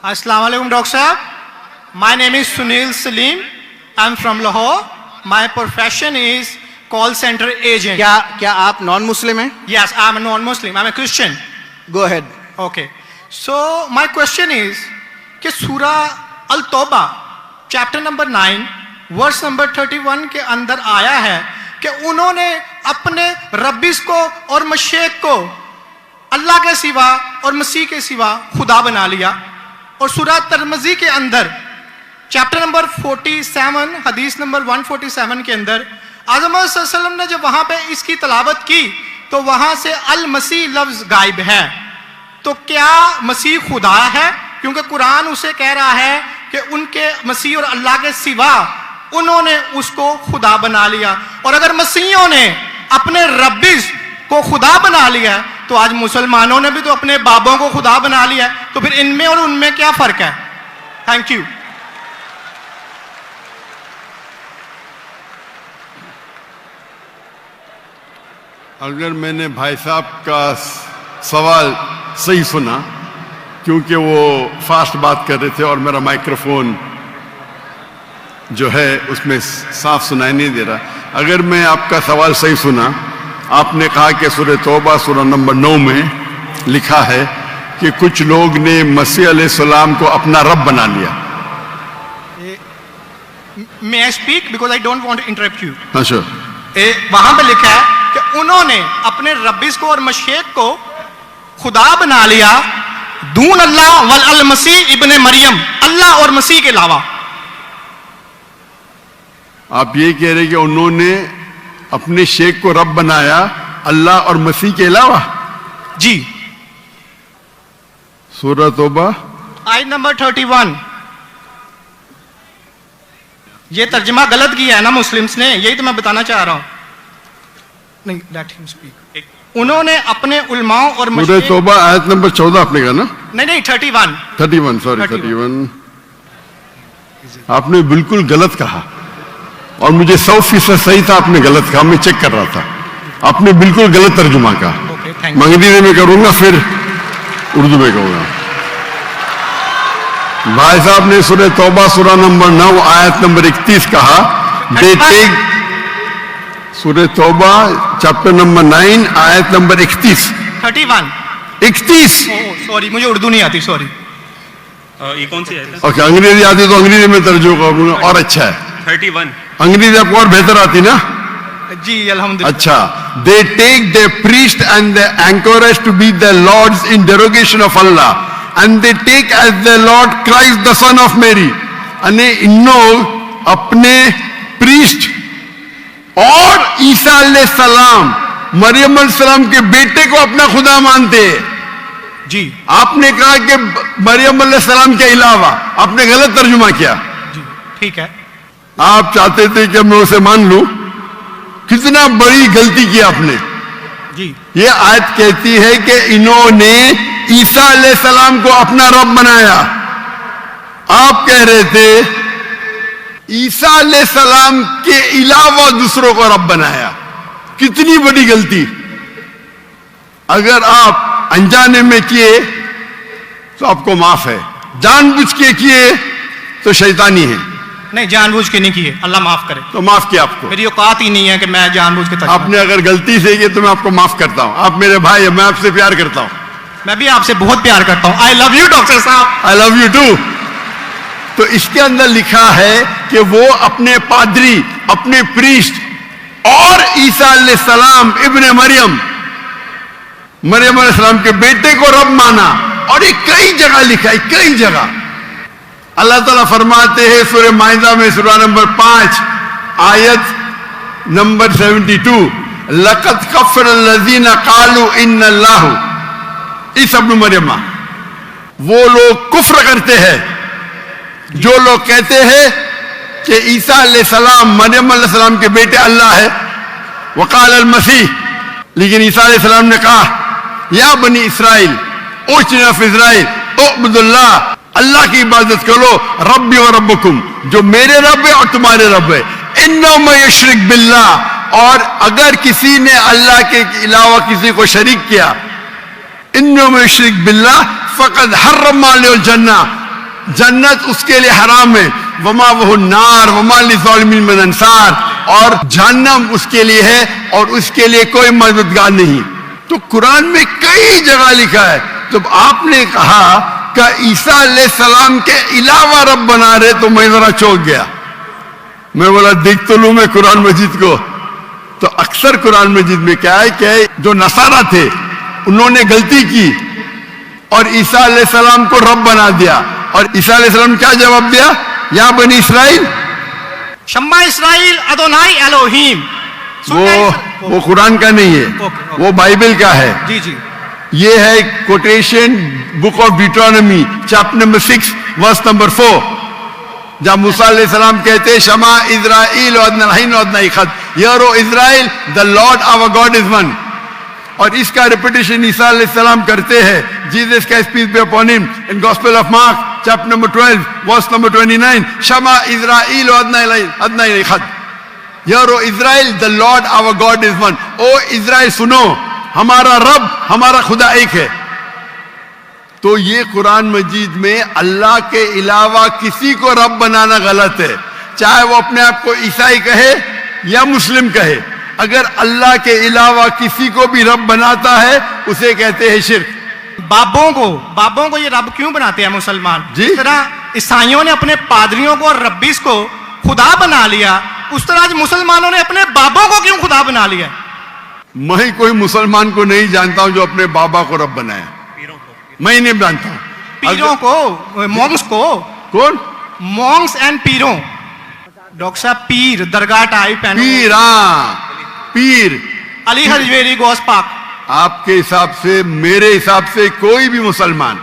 Assalamu alaikum, Dr. Sahab. My name is Sunil Salim. I'm from Lahore. My profession is call center agent. क्या आप non Muslim हैं? Yes, I'm a non-Muslim. I'm a Christian. Go ahead. Okay. So my question is कि सूरह अल-तौबा chapter number 9 verse number 31 के अंदर आया है कि उन्होंने अपने रब्बिस को और मशेक को अल्लाह के सिवा और मसीह के सिवा खुदा बना लिया। और सूरह तिरमिज़ी के अंदर चैप्टर नंबर 47 हदीस नंबर 147 के अंदर आज़म सल्लल्लाहु अलैहि वसल्लम ने जब वहां पे इसकी तलावत की तो वहां से अल मसीह लफ्ज गायब है। तो क्या मसीह खुदा है? क्योंकि कुरान उसे कह रहा है कि उनके मसीह और अल्लाह के सिवा उन्होंने उसको खुदा बना लिया। और अगर मसीहों ने अपने रब्बिस को खुदा बना लिया तो आज मुसलमानों ने भी तो अपने बाबों को खुदा बना लिया, तो फिर इनमें और उनमें क्या फर्क है? Thank you. अगर मैंने भाई साहब का सवाल सही सुना, क्योंकि वो फास्ट बात कर रहे थे और मेरा माइक्रोफोन जो है उसमें साफ सुनाई नहीं दे रहा, अगर मैं आपका सवाल सही सुना, आपने कहा कि सूरह तौबा सूरह नंबर 9 में लिखा है कि कुछ लोग ने मसीह अलैहिस्सलाम को अपना रब बना लिया। May I speak because I don't want to interrupt you. हाँ sure. वहां पे लिखा है कि उन्होंने अपने रब्बिस को और मशेक को खुदा बना लिया दून अल्लाह वल अल मसीह इब्ने मरियम, अल्लाह और मसीह के अलावा। आप ये कह रहे कि उन्होंने अपने शेख को रब बनाया अल्लाह और मसीह के अलावा? जी। सूरह तौबा आयत नंबर 31। ये तर्जमा गलत किया है ना मुस्लिम्स ने, यही तो मैं बताना चाह रहा हूं। नहीं, लेट हिम स्पीक। उन्होंने अपने उलमाओं और सूरह तौबा आयत नंबर 14 आपने कहा ना? नहीं 31 सॉरी 31 आपने बिल्कुल गलत कहा और मुझे 100% सही था, आपने गलत कहा, मैं चेक कर रहा था, आपने बिल्कुल गलत तर्जुमा कहा। अंग्रेजी में करूंगा फिर उर्दू में कहूंगा। भाई साहब ने सूरह तौबा सूरह नंबर 9 आयत नंबर 31 कहा, दे टेक, सूरह तौबा चैप्टर नंबर 9 आयत नंबर 31 सॉरी मुझे उर्दू नहीं आती, सॉरी। ये कौन सी है? ओके, अंग्रेजी आती तो अंग्रेजी में तर्जुमा करूंगा और अच्छा है। 31 अंग्रेजी आपको और बेहतर आती ना? जी अल्हम्दुलिल्लाह। अच्छा, they take their priest and the anchorage to be their lords in derogation of Allah and they take as their Lord Christ the son of Mary। अने इन लोग अपने प्रीस्ट और ईसा अलैहिस्सलाम मरियम अलैहिस्सलाम के बेटे को अपना खुदा मानते हैं। जी आपने कहा कि मरियम अलैहिस्सलाम के अलावा, आपने गलत तर्जुमा किया। जी ठीक है। आप चाहते थे कि मैं उसे मान लूं, कितना बड़ी गलती की आपने। जी ये आयत कहती है कि इन्होंने ईसा अलैहिस्सलाम को अपना रब बनाया। आप कह रहे थे ईसा अलैहिस्सलाम के अलावा दूसरों को रब बनाया। कितनी बड़ी गलती। अगर आप अनजाने में किए तो आपको माफ है, जानबूझ के किए तो शैतानी है। नहीं, जानबूझ के नहीं किए, अल्लाह माफ करे। तो माफ किया आपको। मेरी औकात ही नहीं है कि मैं जानबूझ के आपने अगर गलती से किए तो मैं आपको माफ करता हूं। आप मेरे भाई हैं, मैं आपसे प्यार करता हूं। मैं भी आपसे बहुत प्यार करता हूं। आई लव यू डॉक्टर साहब। I love you too. तो इसके अंदर लिखा है कि वो अपने पादरी, अपने प्रीस्ट और ईसा अलैहिस्सलाम इब्ने मरियम, मरियम अलैहिस्सलाम के बेटे को रब माना। और ये कई जगह लिखा है, कई जगह। अल्लाह ताला फरमाते हैं सूरह माइदा में सूरह नंबर 5 आयत नंबर 72, लक़द कफ़र अल्लज़ीना क़ालू इन्नल्लाहु ईसा इब्न मरियम। वो लोग कुफ्र करते हैं जो लोग कहते हैं कि ईसा अलैहिस्सलाम मरियम अलैहिस्सलाम के बेटे अल्लाह है। वक़ाल अल मसीह, लेकिन ईसा अलैहिस्सलाम ने कहा, या बनी इसराइल ओचना फी इस्राइल उअब्दुल्लाह, अल्लाह की इबादत करो, रब्बी व रब्बुकुम, जो मेरे रब है और तुम्हारे रब है। इन्नो में यशरिक बिल्लाह, और अगर किसी ने अल्लाह के अलावा किसी को शरीक किया, इन्नो में यशरिक बिल्लाह फ़क़द हर्रम अलैहिल जन्नह, जन्नत उसके लिए हराम है, वमा वह नार वमा लिज़ालिमीन मिन अंसार, और जहन्नम उसके लिए है और उसके लिए कोई मददगार नहीं। तो कुरान में कई जगह लिखा है। जब आपने कहा कि ईसा अलैहिस्सलाम के अलावा रब बना रहे, तो मैं जरा चौंक गया। मैं बोला देख तो लूं मैं कुरान मजीद को। तो अक्सर कुरान मजीद में क्या है कि जो नसारा थे उन्होंने गलती की और ईसा अलैहिस्सलाम को रब बना दिया, और ईसा अलैहिस्सलाम ने क्या जवाब दिया? या बनी इसराइल, शम्मा इसराइल अदोनाई एलोहीम। वो कुरान का नहीं है, ओके। वो बाइबल का है। जी जी। ये है quotation book of Deuteronomy chapter number 6 verse number 4, जब मूसा अलैहिस्सलाम कहते हैं शमा इज़राइल यारो इज़राइल the Lord our God is one, और इसका रिपीटेशन ईसा अलैहिस्सलाम करते हैं। जीसस का peace be upon him in gospel of Mark chapter number 12 verse number 29, शमा इज़राइल यारो इज़राइल the Lord our God is one. ओ इज़राइल सुनो, हमारा रब हमारा खुदा एक है। तो ये कुरान मजीद में अल्लाह के अलावा किसी को रब बनाना गलत है, चाहे वो अपने आप को ईसाई कहे या मुस्लिम कहे। अगर अल्लाह के अलावा किसी को भी रब बनाता है उसे कहते हैं शिर्क। बाबों को ये रब क्यों बनाते हैं मुसलमान? जी? जिस तरह ईसाइयों ने अपने पादरियों को और रब्बीस को खुदा बना लिया, उस तरह आज मुसलमानों ने अपने बाबों को क्यों खुदा बना लिया? मैं कोई मुसलमान को नहीं जानता हूं जो अपने बाबा को रब बनाया, मैं नहीं जानता हूं। पीरों को, मॉन्क्स को। कौन? Monks and पीरों। डॉक्टर साहब पीर दरगाह टाइप पीर, हाँ पीर। अली हजवेरी गौस पाक। आपके हिसाब से, मेरे हिसाब से कोई भी मुसलमान,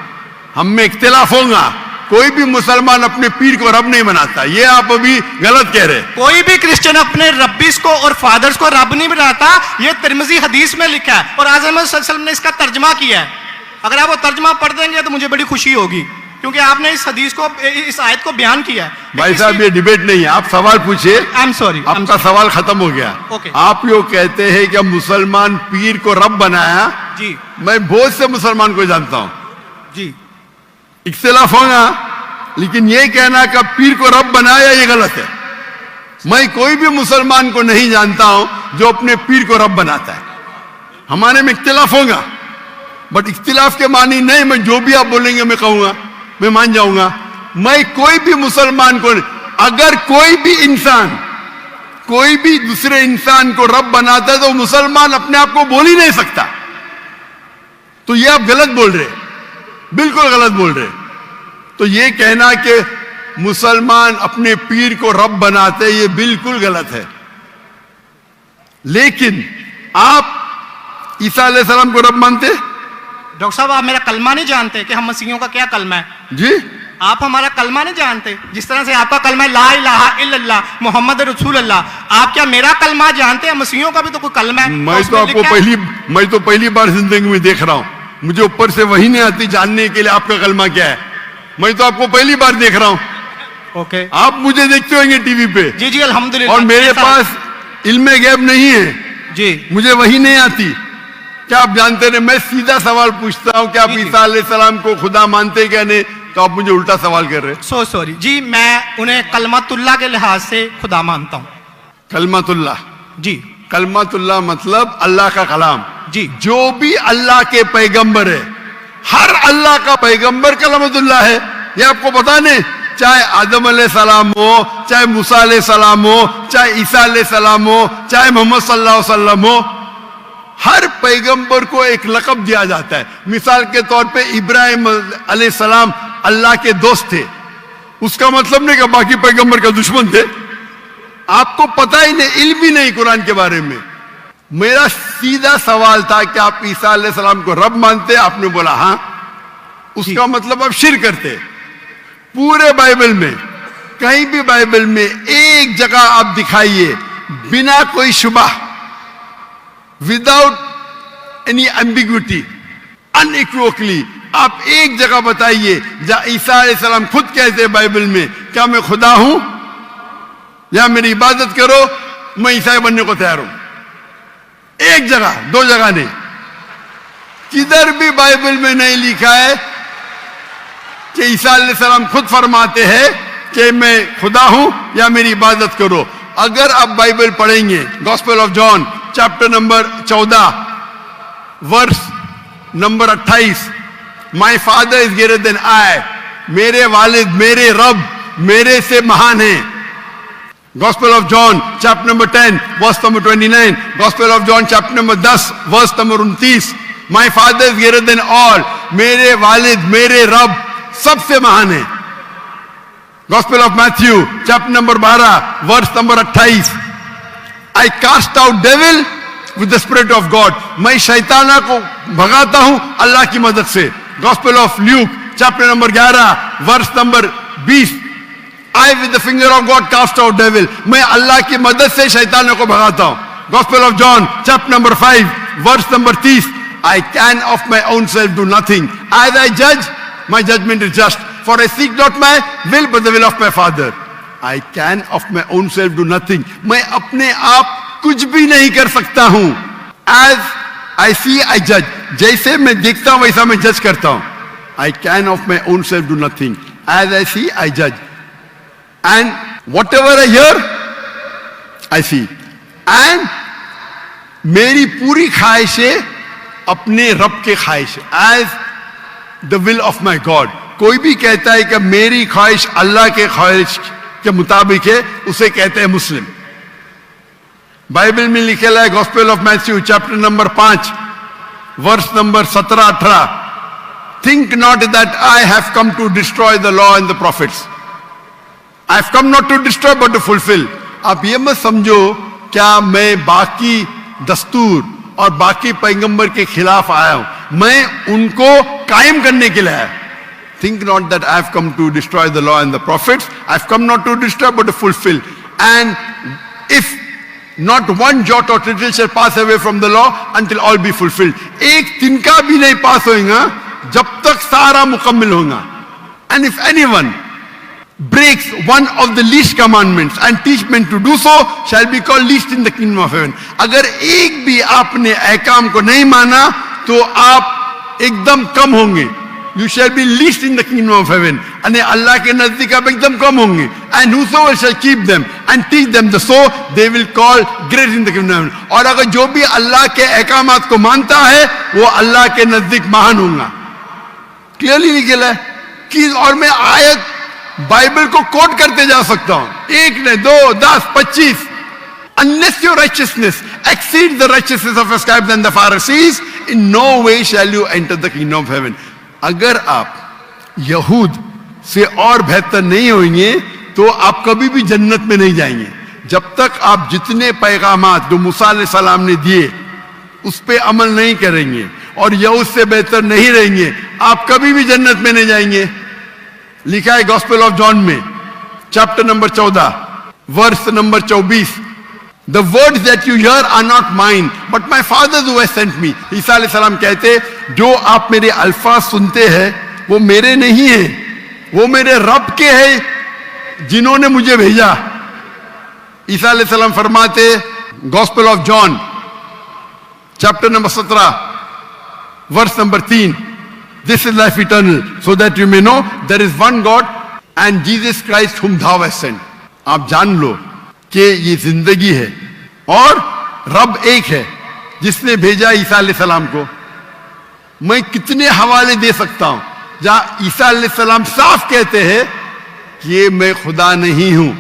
हम में इख्तिलाफ होगा, कोई भी मुसलमान अपने पीर को रब नहीं बनाता। ये आप अभी गलत कह रहे। कोई भी क्रिश्चियन अपने रब्बिस को और फादर्स को रब नहीं बनाता। ये तिरमिजी हदीस में लिखा है और आज़म सल्लल्लाहु अलैहि वसल्लम ने इसका तर्जमा किया है। अगर आप वो तर्जमा पढ़ देंगे तो मुझे बड़ी खुशी होगी, क्योंकि आपने इस हदीस को, इस आयत को बयान किया है। भाई साहब ये डिबेट नहीं है, आप सवाल पूछिए। आई एम सॉरी, आपका सवाल खत्म हो गया। ओके। आप लोग कहते हैं कि मुसलमान पीर को रब बनाया। जी मैं बहुत से मुसलमान को जानता हूं, जी। इख्तिलाफ होगा, लेकिन ये कहना कि पीर को रब बनाया ये गलत है। मैं कोई भी मुसलमान को नहीं जानता हूं जो अपने पीर को रब बनाता है। हमारे में इख्तिलाफ होगा, बट इख्तिलाफ के मानी नहीं मैं जो भी आप बोलेंगे मैं कहूंगा, मैं मान जाऊंगा। मैं कोई भी मुसलमान को, अगर कोई भी इंसान कोई भी दूसरे इंसान को रब बनाता है तो मुसलमान अपने आप को बोल ही नहीं सकता। तो ये आप गलत बोल रहे, बिल्कुल गलत बोल रहे। तो ये कहना कि मुसलमान अपने पीर को रब बनाते, ये बिल्कुल गलत है। लेकिन आप ईसा अलैहिस्सलाम को रब मानते? डॉक्टर साहब आप मेरा कलमा नहीं जानते कि हम मसीहियों का क्या कलमा है? जी? आप हमारा कलमा नहीं जानते? जिस तरह से आपका कलमा है ला इलाहा इल्लल्लाह मोहम्मद रसूल अल्लाह, आप क्या मेरा कलमा जानते हैं? मसीहियों का भी तो कोई कलमा है। मैं तो पहली बार जिंदगी में देख रहा हूं, मुझे ऊपर से वही नहीं आती जानने के लिए आपका कलमा क्या है। मैं तो आपको पहली बार देख रहा हूं। ओके। आप मुझे देखते होंगे टीवी पे। जी जी अल्हम्दुलिल्लाह। और मेरे पास इल्मे गैब नहीं है जी, मुझे वही नहीं आती। क्या आप जानते हैं? मैं सीधा सवाल पूछता हूं कि आप ईसा अलैहिस्सलाम को खुदा मानते क्या नहीं, तो आप मुझे उल्टा सवाल कर रहे हैं। सो सॉरी जी, मैं उन्हें कलमतुल्लाह के लिहाज से खुदा मानता हूं। कलमतुल्लाह? जी। कलमतुल्लाह मतलब अल्लाह का कलाम। जी। जो भी अल्लाह के पैगंबर है, हर अल्लाह का पैगंबर कलमतुल्लाह है। ये आपको पता नहीं? चाहे आदम अलैहिस्सलाम हो, चाहे मूसा अलैहिस्सलाम हो, चाहे ईसा अलैहिस्सलाम हो, चाहे मोहम्मद सल्लल्लाहु अलैहि वसल्लम हो, हर पैगंबर को एक लक़ब दिया जाता है। मिसाल के तौर पे इब्राहिम अलैहिस्सलाम अल्लाह के दोस्त थे, उसका मतलब नहीं कि बाकी पैगंबर का दुश्मन थे। आपको पता ही नहीं, इल्म ही नहीं कुरान के बारे में। मेरा सीधा सवाल था कि आप ईसा अलैहिस्सलाम को रब मानते? आपने बोला हाँ। उसका मतलब आप शिर्क करते। पूरे बाइबल में, कहीं भी बाइबल में एक जगह आप दिखाइए बिना कोई शुबा, विदाउट एनी एम्बिग्विटी, अनइक्वोकली, आप एक जगह बताइए जहां ईसा अलैहिस्सलाम खुद कहते हैं बाइबल में क्या मैं खुदा हूं या मेरी इबादत करो, मैं ईसाई बनने को तैयार हूं। एक जगह, दो जगह नहीं, किधर भी बाइबल में नहीं लिखा है کہ عیسیٰ علیہ السلام خود فرماتے ہیں کہ میں خدا ہوں یا میری عبادت کرو. اگر آپ بائبل پڑھیں گے gospel of John chapter number 14 verse number 28, my father is greater than I, میرے والد میرے رب میرے سے مہان ہیں. Gospel of John chapter number 10 verse number 29, gospel of John chapter number 10 verse number 29, my father is greater than all, میرے والد میرے رب سب سے مہان ہیں. Gospel of Matthew chapter number 12 verse number 28, I cast out devil with the spirit of God, میں شیطانہ کو بھگاتا ہوں اللہ کی مدد سے. Gospel of Luke chapter number 11 verse number 20, I with the finger of God cast out devil, میں اللہ کی مدد سے شیطانوں کو بھگاتا ہوں. Gospel of John chapter number 5 verse number 30, I can of my own self do nothing, as I judge my judgment is just, for I seek not my will but the will of my Father. I can of my own self do nothing, میں اپنے آپ کچھ بھی نہیں کر سکتا ہوں. As I see I judge, جیسے میں دیکھتا ہوں ویسا میں جج کرتا ہوں. I can of my own self do nothing, as I see I judge, and whatever I hear I see, and میری پوری خواہشیں اپنے رب کے خواہش, as the will of my God. کوئی بھی کہتا ہے کہ میری خواہش اللہ کے خواہش کے مطابق ہے, اسے کہتے ہیں مسلم. بائبل میں لکھا ہے gospel of Matthew chapter number 5 verse number 17-18, think not that I have come to destroy the law and the prophets. I have come not to destroy but to fulfill. آپ یہ مت سمجھو کیا میں باقی دستور اور باقی پیغمبر کے خلاف آیا ہوں, میں ان کو قائم کرنے کے لیے آیا. Think not that I have come to destroy the law and the prophets. I have come not to destroy but to fulfill. And if not one jot or tittle shall pass away from the law until all be fulfilled. ایک تنکا بھی نہیں پاس ہوئے گا جب تک سارا مکمل ہوگا. And if anyone breaks one of the least commandments and teach men to do so shall be called least in the kingdom of heaven. اگر ایک بھی آپ نے احکام کو نہیں مانا تو آپ ایک دم کم ہوں گے. You shall be least in the kingdom of heaven. یعنی اللہ کے نزدیک آپ ایک دم کم ہوں گے. And whosoever shall keep them and teach them the so, they will call great in the kingdom of heaven. اور اگر جو بھی اللہ کے احکامات کو مانتا ہے وہ اللہ کے نزدیک مہان ہوگا. کلیئرلی لکھا ہے کہ, اور میں آیت بائبل کو کوٹ کرتے جا سکتا ہوں, ایک نے 2 10 25. Unless your righteousness exceeds the righteousness of the scribes and the Pharisees, in no way shall you enter the kingdom of heaven. اگر آپ یہود سے اور بہتر نہیں ہوئیں گے تو آپ کبھی بھی جنت میں نہیں جائیں گے. جب تک آپ جتنے پیغامات جو موسیٰ علیہ السلام نے دیے اس پہ عمل نہیں کریں گے اور یہود سے بہتر نہیں رہیں گے, آپ کبھی بھی جنت میں نہیں جائیں گے. لکھا ہے گاسپل آف جان میں chapter number 14 verse number 24, The words that you hear are not mine, but my Father who has sent me. عیسیٰ علیہ السلام کہتے جو آپ میرے الفاظ سنتے ہیں وہ میرے نہیں ہیں, وہ میرے رب کے ہیں جنہوں نے مجھے بھیجا. عیسیٰ علیہ السلام فرماتے gospel of John chapter number 17 verse number 3, This is life eternal, so that you may know there is one God and Jesus Christ whom thou hast sent. آپ جان لو کہ یہ زندگی ہے اور رب ایک ہے جس نے بھیجا عیسیٰ علیہ السلام کو. میں کتنے حوالے دے سکتا ہوں جہاں عیسیٰ علیہ السلام صاف کہتے ہیں کہ میں خدا نہیں ہوں,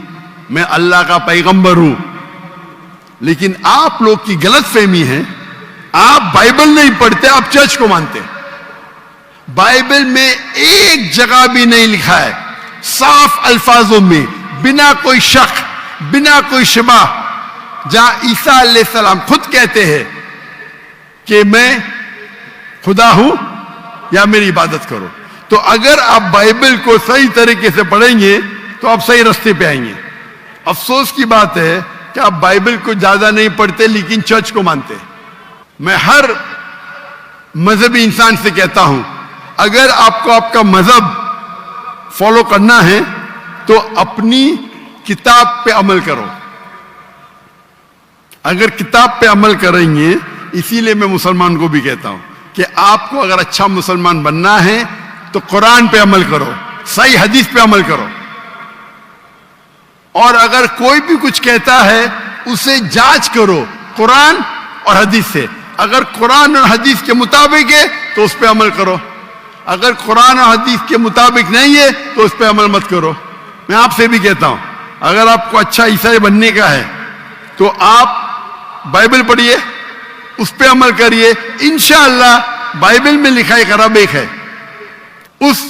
میں اللہ کا پیغمبر ہوں. لیکن آپ لوگ کی غلط فہمی ہے, آپ بائبل نہیں پڑھتے, آپ چرچ کو مانتے. بائبل میں ایک جگہ بھی نہیں لکھا ہے صاف الفاظوں میں بنا کوئی شک بنا کوئی شبہ جہاں عیسیٰ علیہ السلام خود کہتے ہیں کہ میں خدا ہوں یا میری عبادت کرو. تو اگر آپ بائبل کو صحیح طریقے سے پڑھیں گے تو آپ صحیح راستے پہ آئیں گے. افسوس کی بات ہے کہ آپ بائبل کو زیادہ نہیں پڑھتے لیکن چرچ کو مانتے. میں ہر مذہبی انسان سے کہتا ہوں اگر آپ کو آپ کا مذہب فالو کرنا ہے تو اپنی کتاب پہ عمل کرو. اگر کتاب پہ عمل کریں گے, اسی لیے میں مسلمان کو بھی کہتا ہوں کہ آپ کو اگر اچھا مسلمان بننا ہے تو قرآن پہ عمل کرو, صحیح حدیث پہ عمل کرو. اور اگر کوئی بھی کچھ کہتا ہے اسے جانچ کرو قرآن اور حدیث سے. اگر قرآن اور حدیث کے مطابق ہے تو اس پہ عمل کرو, اگر قرآن اور حدیث کے مطابق نہیں ہے تو اس پہ عمل مت کرو. میں آپ سے بھی کہتا ہوں, اگر آپ کو اچھا عیسائی بننے کا ہے تو آپ بائبل پڑھیے, اس پہ عمل کریے. انشاءاللہ بائبل میں لکھا ایک رب ایک ہے, اس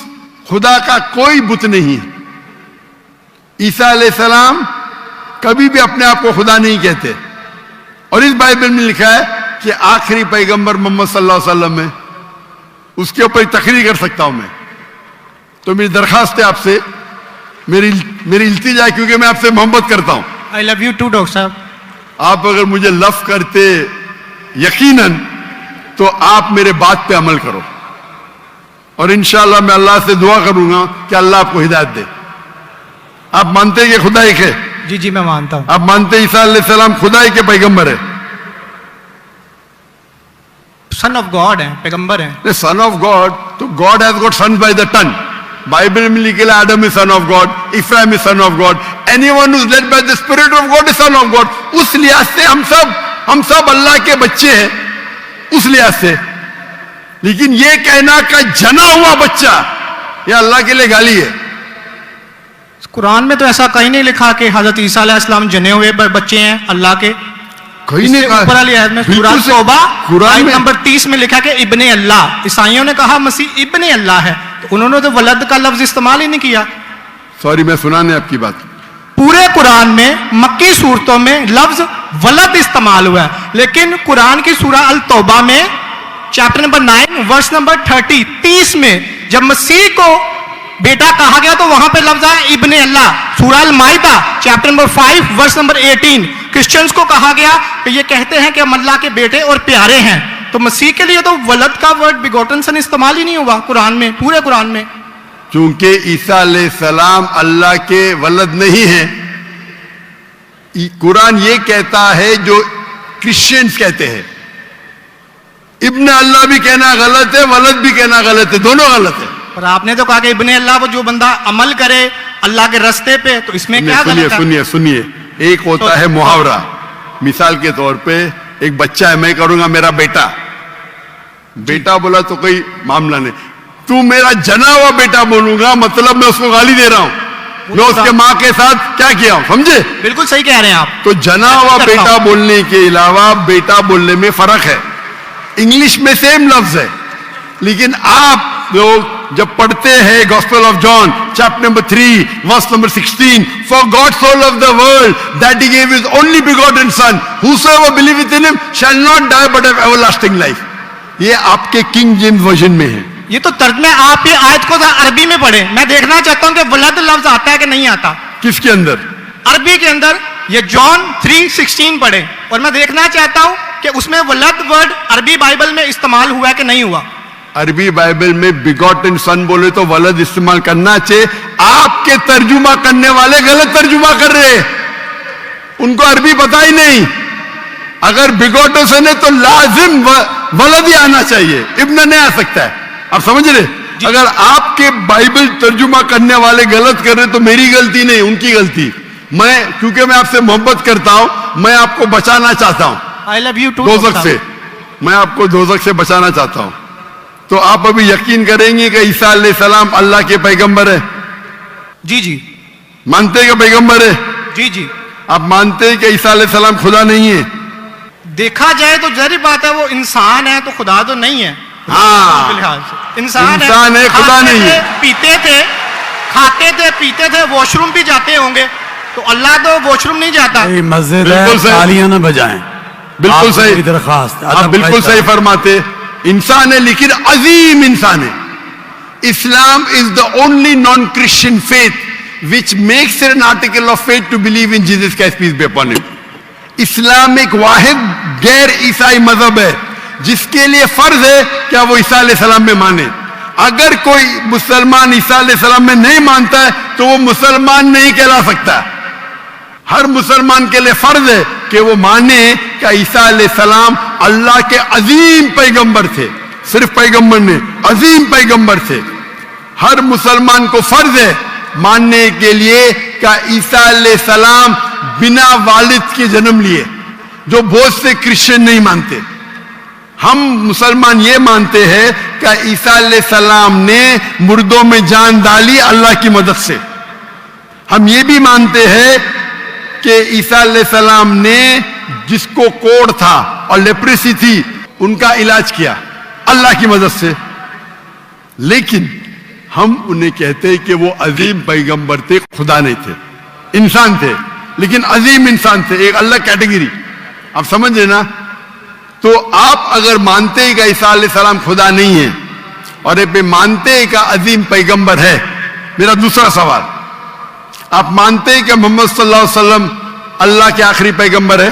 خدا کا کوئی بت نہیں ہے. عیسیٰ علیہ السلام کبھی بھی اپنے آپ کو خدا نہیں کہتے, اور اس بائبل میں لکھا ہے کہ آخری پیغمبر محمد صلی اللہ علیہ وسلم ہے. اس کے اوپر تقریر کر سکتا ہوں میں. تو میری درخواست ہے آپ سے, میری التجا ہے, کیونکہ میں آپ سے محبت کرتا ہوں. I love you too, doctor صاحب. آپ اگر مجھے لو کرتے یقیناً تو آپ میرے بات پہ عمل کرو, اور انشاءاللہ میں اللہ سے دعا کروں گا کہ اللہ آپ کو ہدایت دے. آپ مانتے ہیں کہ خدا ایک ہے؟ جی جی میں مانتا ہوں. آپ مانتے ہیں عیسیٰ علیہ السلام خدا کے پیغمبر ہے؟ سن آف گاڈ ہیں, پیغمبر ہیں. سن آف گاڈ, تو God has got sons by the ton. Bible میں لکھا ہے آدم از سن آف گاڈ, ابراہیم is son of God, anyone who is led by the spirit of God is son of God. اس لحاظ سے ہم سب اللہ کے بچے ہیں, اس لحاظ سے. لیکن یہ کہنا کہ جنا ہوا بچہ یہ اللہ کے لیے گالی ہے. قرآن میں تو ایسا کہیں نہیں لکھا کہ حضرت عیسیٰ علیہ السلام جنے ہوئے بچے ہیں اللہ کے. کہیں نہیں کہا. اوپر والی آیت میں سورہ توبہ قرآن آیت میں نمبر 30 میں لکھا کہ ابن اللہ. عیسائیوں نے کہا مسیح ابن اللہ ہے, تو انہوں نے تو ولد کا لفظ استعمال ہی نہیں کیا. سوری, میں سنانے آپ کی بات. پورے قرآن میں مکی صورتوں میں لفظ ولد استعمال ہوا ہے, لیکن قرآن کی سورہ التوبہ میں چیپٹر نمبر 9 ورس نمبر 30 میں جب مسیح کو بیٹا کہا گیا تو وہاں پہ لفظ ہے ابن اللہ. سورہ المائدہ chapter number 5 verse number 18 Christians کو کہا گیا کہ یہ کہتے ہیں کہ ہم اللہ کے بیٹے اور پیارے ہیں. تو مسیح کے لیے تو ولد کا ورڈ بیگوٹن سن استعمال ہی نہیں ہوا قرآن میں, پورے قرآن میں. چونکہ عیسیٰ علیہ السلام اللہ کے ولد نہیں ہیں. قرآن یہ کہتا ہے جو کرسچنز کہتے ہیں. ابن اللہ بھی کہنا غلط ہے, ولد بھی کہنا غلط ہے, دونوں غلط ہے. اور آپ نے تو کہا کہ ابن اللہ وہ جو بندہ عمل کرے اللہ کے رستے پہ, تو اس میں کیا غلط ہے؟ سنیے, ایک ہوتا ہے محاورہ. مثال کے طور پہ ایک بچہ ہے, میں کروں گا میرا بیٹا. بیٹا بولا تو کوئی معاملہ نہیں. تو میرا جنا ہوا بیٹا بولوں گا مطلب میں اس کو گالی دے رہا ہوں, میں اس کے ماں کے ساتھ کیا کیا ہوں, سمجھے؟ بالکل صحیح کہہ رہے ہیں آپ. تو جنا ہوا بیٹا بولنے کے علاوہ بیٹا بولنے میں فرق ہے. انگلش میں سیم لفظ ہے, لیکن آپ لوگ جب پڑھتے ہیں gospel of John chapter number 3 verse number 16, for God so loved the world that he gave his only begotten son, whosoever believeth in him shall not die but have everlasting life. یہ آپ کے king James version میں ہے. یہ تو ترجمے آپ یہ آیت کو عربی میں پڑھیں. میں دیکھنا چاہتا ہوں کہ ولد لفظ آتا ہے کہ نہیں آتا. کس کے اندر؟ عربی کے اندر. یہ جان 3:16 پڑھیں, اور میں دیکھنا چاہتا ہوں کہ اس میں ولد ورڈ عربی بائبل میں استعمال ہوا ہے کہ نہیں ہوا. عربی بائبل میں بیگوٹن سن بولے تو ولد استعمال کرنا چاہیے. آپ کے ترجمہ کرنے والے غلط ترجمہ کر رہے ہیں, ان کو عربی پتہ ہی نہیں. اگر بیگوٹن سن ہے تو لازم ولد ہی آنا چاہیے, ابن نہیں آ سکتا ہے. آپ سمجھ رہے؟ اگر آپ کے بائبل ترجمہ کرنے والے غلط کر رہے تو میری غلطی نہیں, ان کی غلطی. کیونکہ میں آپ سے محبت کرتا ہوں, میں آپ کو بچانا چاہتا ہوں I love you too, دوزخ سے. میں آپ کو دوزخ سے بچانا چاہتا ہوں. تو آپ ابھی یقین کریں گے کہ عیسیٰ علیہ السلام اللہ کے پیغمبر ہے؟ جی جی مانتے کہ پیغمبر ہے؟ جی جی. آپ مانتے ہیں کہ عیسیٰ علیہ السلام خدا نہیں ہے؟ دیکھا جائے تو ظاہر بات ہے وہ انسان ہے, تو خدا تو نہیں ہے. ہاں, انسان ہے, خدا نہیں ہے. پیتے تھے, کھاتے تھے, پیتے تھے, واش روم بھی جاتے ہوں گے, تو اللہ تو واش روم نہیں جاتا. مسجد ہے, تالیاں نہ بجائیں. بالکل صحیح درخواست, آپ بالکل صحیح فرماتے. انسان ہے لیکن عظیم انسان ہے. Islam is the only non Christian faith which makes it an article of faith to believe in Jesus Christ, peace be upon him. اسلام ایک واحد غیر عیسائی مذہب ہے جس کے لیے فرض ہے کیا وہ عیسیٰ علیہ السلام میں مانے. اگر کوئی مسلمان عیسیٰ علیہ السلام میں نہیں مانتا ہے تو وہ مسلمان نہیں کہلا سکتا. ہر مسلمان کے لیے فرض ہے کہ وہ مانے کہ عیسیٰ علیہ السلام اللہ کے عظیم پیغمبر تھے. صرف پیغمبر نہیں, عظیم پیغمبر تھے. हर मुसलमान को फर्ज है मानने के लिए कि ईसा अलैहिस्सलाम बिना वालिद के जन्म लिए, जो बहुत से क्रिश्चियन नहीं मानते। हम मुसलमान ये मानते हैं कि ईसा अलैहिस्सलाम ने मुर्दों में जान डाली अल्लाह की मदद से। हम ये भी मानते हैं कि ईसा अलैहिस्सलाम ने जिसको कोढ़ था और लेप्रेसी थी उनका इलाज किया अल्लाह की मदद से। लेकिन हम उन्हें कहते हैं कि वो अजीम पैगंबर थे, खुदा नहीं थे, इंसान थे, लेकिन अजीम इंसान थे, एक अलग कैटेगरी। आप समझ रहे ना? तो आप अगर मानते हैं कि ईसा अलैहिस्सलाम खुदा नहीं है और ये मानते हैं कि अजीम पैगंबर है, मेरा दूसरा सवाल, आप मानते हैं कि मोहम्मद सल्लल्लाहु अलैहि वसल्लम अल्लाह के आखिरी पैगंबर है?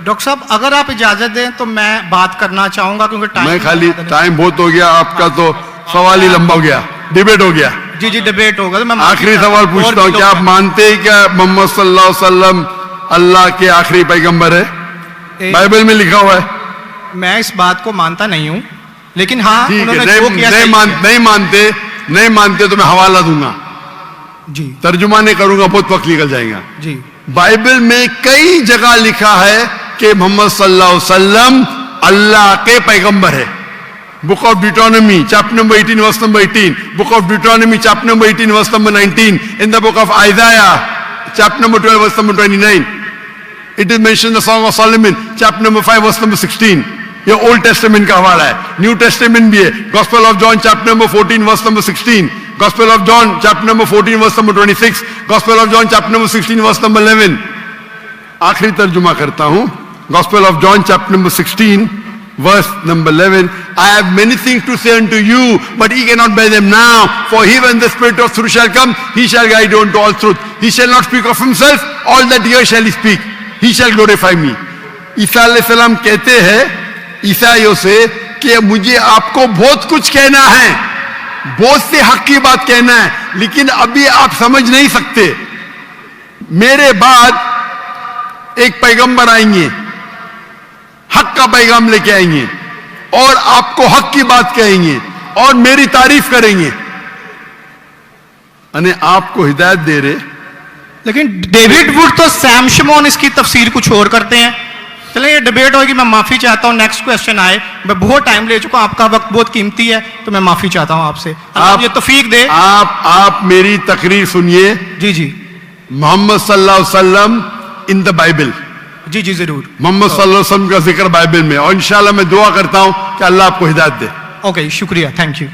डॉक्टर साहब अगर आप इजाजत दें तो मैं बात करना चाहूंगा, क्योंकि मैं खाली टाइम बहुत हो गया, आपका तो सवाल ही लंबा हो गया, डिबेट हो गया। जी जी डिबेट होगा, तो मैं आखिरी सवाल पूछता हूँ, क्या आप मानते हैं कि मोहम्मद सल्लल्लाहु अलैहि वसल्लम अल्लाह के आखिरी पैगंबर है? बाइबल में लिखा हुआ है। मैं इस बात को मानता नहीं हूं, लेकिन हाँ ठीक है, उन्होंने जो किया सही नहीं मानते तो मैं हवाला दूंगा, किया। जी तर्जुमा नहीं करूंगा, बहुत वक्त निकल जाएगा। जी बाइबल में कई जगह लिखा है कि मोहम्मद सल्लल्लाहु अलैहि वसल्लम अल्लाह के पैगंबर है। Book of Deuteronomy chapter number 18 verse number 18, book of Deuteronomy chapter number 18 verse number 19, in the book of Isaiah chapter number 12 verse number 29, it is mention the song of Solomon chapter number 5 verse number 16। ये old testament का हवाला है, new Testament भी है, gospel of John chapter number 14 verse number 16, gospel of John chapter number 14 verse number 26, gospel of John chapter number 16 verse number 11। आखिरी तर्जुमा करता हूं, gospel of John chapter number 16 verse number 11, I have many things to say unto you, but ye cannot bear them now. For he, when the Spirit of truth shall come, he shall guide you unto all truth. He shall not speak of himself, all that here shall he speak. He shall glorify me. ईसा अलैहिस्सलाम कहते हैं ईसाइयों से कि मुझे आपको बहुत कुछ कहना है, बहुत से हक की बात कहना है, लेकिन अभी आप समझ नहीं सकते। मेरे बाद एक पैगंबर आएंगे, हक का पैगाम लेके आएंगे और आपको हक की बात कहेंगे और मेरी तारीफ करेंगे, अने आपको हिदायत दे रहे। लेकिन डेविड वुड तो सैम शमोन इसकी तफसीर कुछ और करते हैं। चलिए ये डिबेट होगी, मैं माफी चाहता हूँ, नेक्स्ट क्वेश्चन आए। मैं बहुत टाइम ले चुका हूं, आपका वक्त बहुत कीमती है, तो मैं माफी चाहता हूं आपसे। आप ये तौफीक दे। आप मेरी तकरीर सुनिए। जी जी मोहम्मद सल्लल्लाहु अलैहि वसल्लम इन द बाइबल, जी जी जरूर, मोहम्मद सल्लल्लाहु अलैहि वसल्लम का जिक्र बाइबल में, और इंशाल्लाह मैं दुआ करता हूं कि अल्लाह आपको हिदायत दे। ओके शुक्रिया, थैंक यू।